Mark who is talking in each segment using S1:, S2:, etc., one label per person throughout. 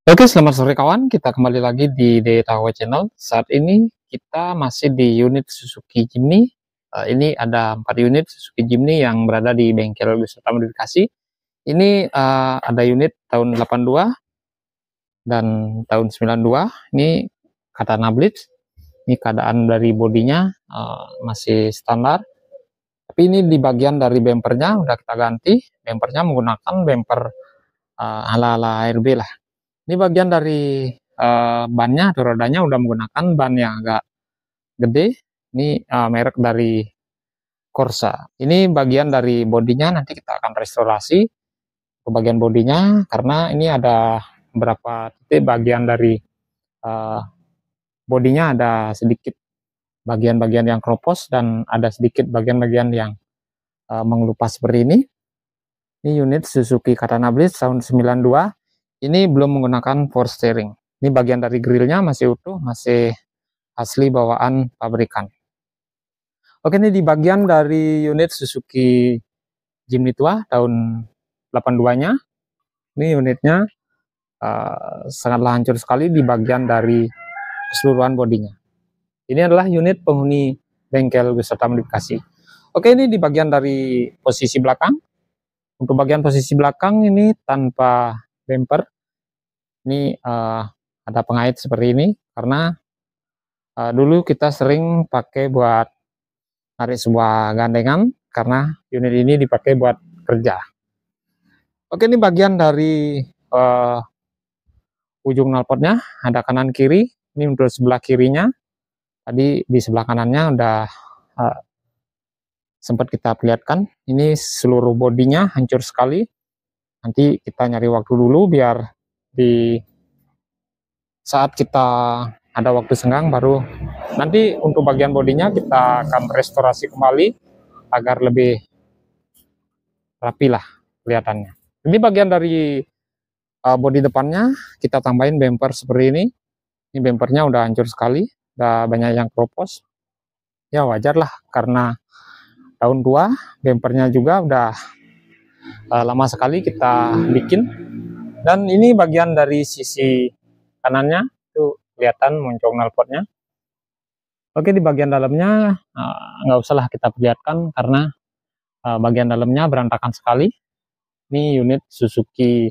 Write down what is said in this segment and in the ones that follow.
S1: Oke, selamat sore kawan. Kita kembali lagi di Detawa Channel. Saat ini kita masih di unit Suzuki Jimny. Ini ada 4 unit Suzuki Jimny yang berada di bengkel wisata modifikasi. Ini ada unit tahun 82 dan tahun 92. Ini Katana Blitz. Ini keadaan dari bodinya masih standar. Tapi ini di bagian dari bempernya udah kita ganti. Bempernya menggunakan bemper ala-ala ARB lah. Ini bagian dari bannya atau rodanya udah menggunakan ban yang agak gede. Ini merek dari Corsa. Ini bagian dari bodinya, nanti kita akan restorasi ke bagian bodinya karena ini ada beberapa titik bagian dari bodinya, ada sedikit bagian-bagian yang keropos dan ada sedikit bagian-bagian yang mengelupas seperti ini. Ini unit Suzuki Katana Blitz tahun 92. Ini belum menggunakan power steering. Ini bagian dari grillnya masih utuh, masih asli bawaan pabrikan. Oke, ini di bagian dari unit Suzuki Jimny tua tahun 82-nya. Ini unitnya sangatlah hancur sekali di bagian dari keseluruhan bodinya. Ini adalah unit penghuni bengkel wisata modifikasi. Oke, ini di bagian dari posisi belakang. Untuk bagian posisi belakang ini tanpa bumper. Ini ada pengait seperti ini karena dulu kita sering pakai buat narik sebuah gandengan karena unit ini dipakai buat kerja. Oke, ini bagian dari ujung knalpotnya, ada kanan kiri. Ini untuk sebelah kirinya. Tadi di sebelah kanannya udah sempat kita perlihatkan. Ini seluruh bodinya hancur sekali. Nanti kita nyari waktu dulu biar di saat kita ada waktu senggang baru nanti untuk bagian bodinya kita akan restorasi kembali agar lebih rapi lah kelihatannya. Ini bagian dari bodi depannya kita tambahin bumper seperti ini. Ini bumpernya udah hancur sekali, udah banyak yang keropos. Ya wajar lah karena tahun tua, bumpernya juga udah lama sekali kita bikin. Dan ini bagian dari sisi kanannya itu kelihatan moncong knalpotnya. Oke, di bagian dalamnya nggak usahlah kita perlihatkan karena bagian dalamnya berantakan sekali. Ini unit Suzuki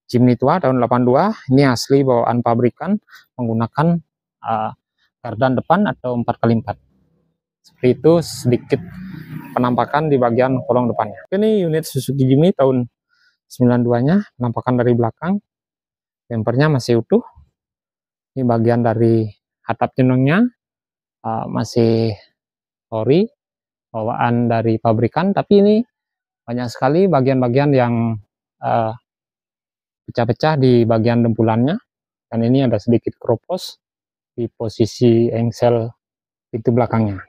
S1: Jimny tua tahun 82. Ini asli bawaan pabrikan menggunakan gardan depan atau 4x4. Seperti itu sedikit penampakan di bagian kolong depannya. Ini unit Suzuki Jimny tahun 92-nya, penampakan dari belakang. Bempernya masih utuh. Ini bagian dari atap jenongnya masih ori bawaan dari pabrikan, tapi ini banyak sekali bagian-bagian yang pecah-pecah di bagian dempulannya, dan ini ada sedikit keropos di posisi engsel pintu belakangnya.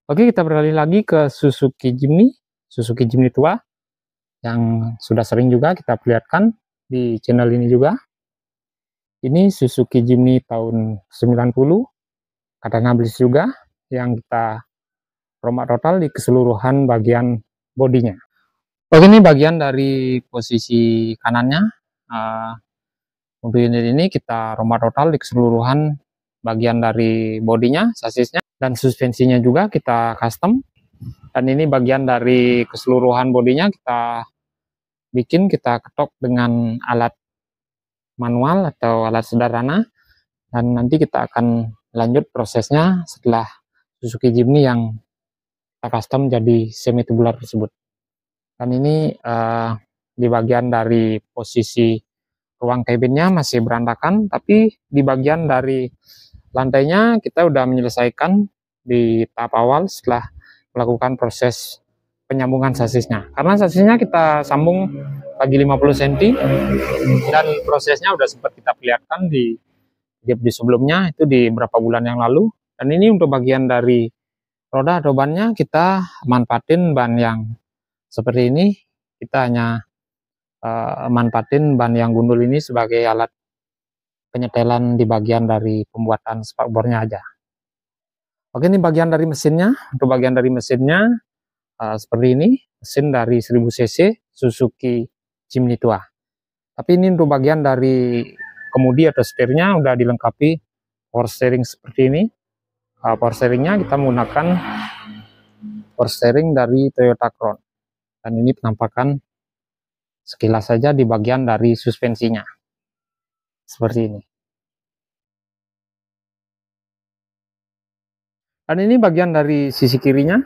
S1: Oke, kita beralih lagi ke Suzuki Jimny tua yang sudah sering juga kita perlihatkan di channel ini juga. Ini Suzuki Jimny tahun 90, Katana Blitz juga yang kita rombak total di keseluruhan bagian bodinya. Oke, ini bagian dari posisi kanannya. Untuk unit ini kita rombak total di keseluruhan bagian dari bodinya, sasisnya, dan suspensinya juga kita custom. Dan ini bagian dari keseluruhan bodinya kita bikin, kita ketok dengan alat manual atau alat sederhana. Dan nanti kita akan lanjut prosesnya setelah Suzuki Jimny yang kita custom jadi semi tubular tersebut. Dan ini di bagian dari posisi ruang cabinnya masih berantakan, tapi di bagian dari lantainya kita udah menyelesaikan di tahap awal setelah melakukan proses penyambungan sasisnya. Karena sasisnya kita sambung lagi 50 cm dan prosesnya udah sempat kita perlihatkan di sebelumnya, itu di beberapa bulan yang lalu. Dan ini untuk bagian dari roda atau bannya kita manfaatin ban yang seperti ini. Kita hanya manfaatin ban yang gundul ini sebagai alat penyetelan di bagian dari pembuatan spakbornya aja. Oke, ini bagian dari mesinnya. Untuk bagian dari mesinnya seperti ini, mesin dari 1000 cc Suzuki Jimny tua. Tapi ini untuk bagian dari kemudi atau setirnya udah dilengkapi power steering seperti ini. Power steeringnya kita menggunakan power steering dari Toyota Crown. Dan ini penampakan sekilas saja di bagian dari suspensinya. Seperti ini. Dan ini bagian dari sisi kirinya.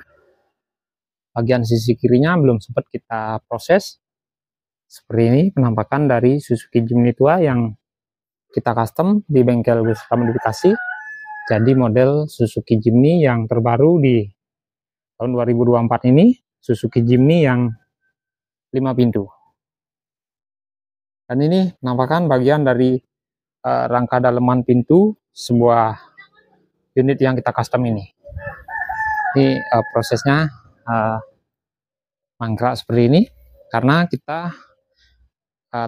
S1: Bagian sisi kirinya belum sempat kita proses. Seperti ini penampakan dari Suzuki Jimny tua yang kita custom di bengkel wisata modifikasi. Jadi model Suzuki Jimny yang terbaru di tahun 2024 ini, Suzuki Jimny yang 5 pintu. Dan ini penampakan bagian dari rangka daleman pintu sebuah unit yang kita custom ini. Ini prosesnya mangkrak seperti ini karena kita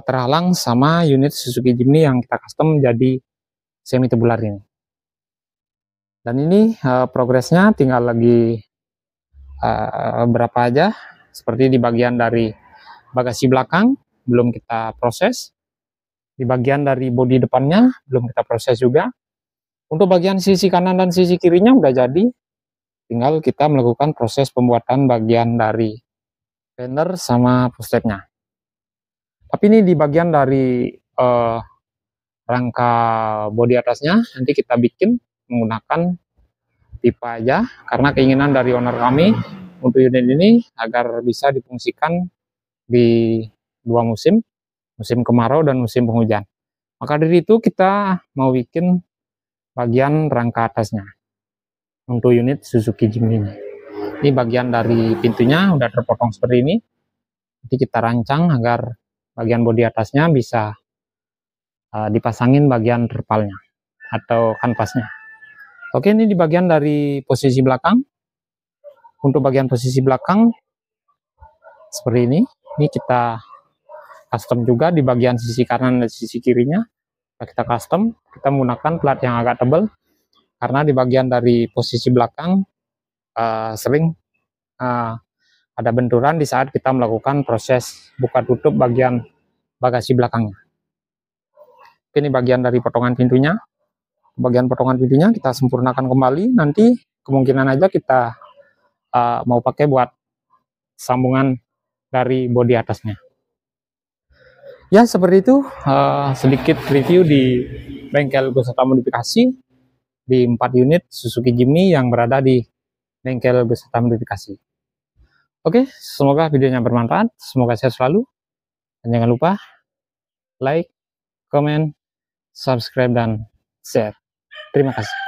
S1: terhalang sama unit Suzuki Jimny yang kita custom jadi semi tubular ini. Dan ini progresnya tinggal lagi berapa aja. Seperti di bagian dari bagasi belakang belum kita proses, di bagian dari bodi depannya belum kita proses juga. Untuk bagian sisi kanan dan sisi kirinya udah jadi, tinggal kita melakukan proses pembuatan bagian dari fender sama pusletnya. Tapi ini di bagian dari rangka bodi atasnya nanti kita bikin menggunakan pipa aja, karena keinginan dari owner kami untuk unit ini agar bisa difungsikan di 2 musim, musim kemarau dan musim penghujan. Maka dari itu kita mau bikin bagian rangka atasnya untuk unit Suzuki Jimny ini. Ini bagian dari pintunya udah terpotong seperti ini. Nanti kita rancang agar bagian bodi atasnya bisa dipasangin bagian terpalnya atau kanvasnya. Oke, ini di bagian dari posisi belakang. Untuk bagian posisi belakang seperti ini. Ini kita custom juga di bagian sisi kanan dan sisi kirinya. Kita custom, kita menggunakan plat yang agak tebal karena di bagian dari posisi belakang sering ada benturan di saat kita melakukan proses buka tutup bagian bagasi belakangnya. Ini bagian dari potongan pintunya. Bagian potongan pintunya kita sempurnakan kembali. Nanti kemungkinan aja kita mau pakai buat sambungan dari bodi atasnya. Ya seperti itu sedikit review di bengkel wisata modifikasi di 4 unit Suzuki Jimny yang berada di bengkel wisata modifikasi. Oke, semoga videonya bermanfaat, semoga sehat selalu, dan jangan lupa like, comment, subscribe, dan share. Terima kasih.